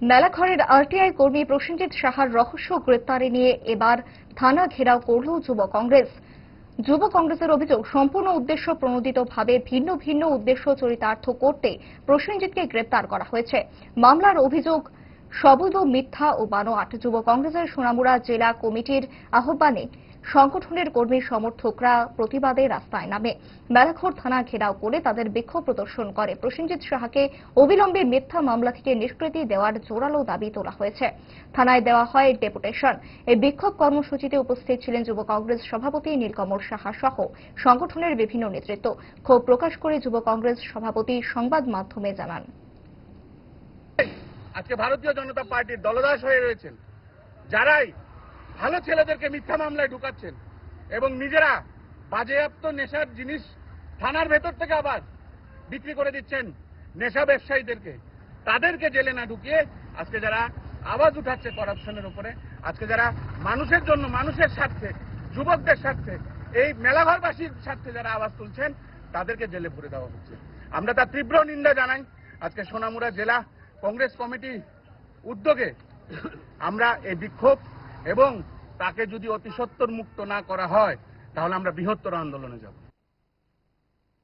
মেলাঘরের RTI কর্মী প্রসেনজিৎ সাহার রহস্য গ্রেপ্তারি নিয়ে এবার থানা ঘেরাও করল যুব কংগ্রেস। যুব কংগ্রেসের অভিযোগ, সম্পূর্ণ উদ্দেশ্য প্রণোদিতভাবে ভিন্ন ভিন্ন উদ্দেশ্য চরিতার্থ করতে প্রসেনজিৎকে গ্রেপ্তার করা হয়েছে। মামলার অভিযোগ সবৈধ, মিথ্যা ও বানোয়াট। যুব কংগ্রেসের সোনামুড়া জেলা কমিটির আহ্বানে সংগঠনের কর্মী সমর্থকরা প্রতিবাদে রাস্তায় নামে। মেলাঘর থানা ঘেরাও করে তাদের বিক্ষোভ প্রদর্শন করে। প্রসেনজিৎ সাহাকে অবিলম্বে মিথ্যা মামলা থেকে নিষ্কৃতি দেওয়ার জোরালো দাবি তোলা হয়েছে। থানায় দেওয়া হয় ডেপুটেশন। এই বিক্ষোভ কর্মসূচিতে উপস্থিত ছিলেন যুব কংগ্রেস সভাপতি নীলকমল সাহা সহ সংগঠনের বিভিন্ন নেতৃত্ব। ক্ষোভ প্রকাশ করে যুব কংগ্রেস সভাপতি সংবাদ মাধ্যমে জানান, আজকে ভারতীয় জনতা পার্টির দলদাস হয়ে রয়েছেন যারাই ভালো ছেলেদেরকে মিথ্যা মামলায় ঢুকাচ্ছেন এবং নিজেরা বাজেয়াপ্ত নেশার জিনিস থানার ভেতর থেকে আবার বিক্রি করে দিচ্ছেন নেশা ব্যবসায়ীদেরকে, তাদেরকে জেলে না ঢুকিয়ে আজকে যারা আওয়াজ উঠাচ্ছে করাপশনের উপরে, আজকে যারা মানুষের জন্য, মানুষের স্বার্থে, যুবকদের স্বার্থে, এই মেলাঘরবাসীর স্বার্থে যারা আওয়াজ তুলছেন তাদেরকে জেলে ভরে দেওয়া হচ্ছে। আমরা তার তীব্র নিন্দা জানাই। আজকে সোনামুড়া জেলা কংগ্রেস কমিটি উদ্যোগে আমরা এই বিক্ষোভ এবং তাকে যদি অতি সত্বর মুক্ত না করা হয় তাহলে আমরা বৃহত্তর আন্দোলনে যাব।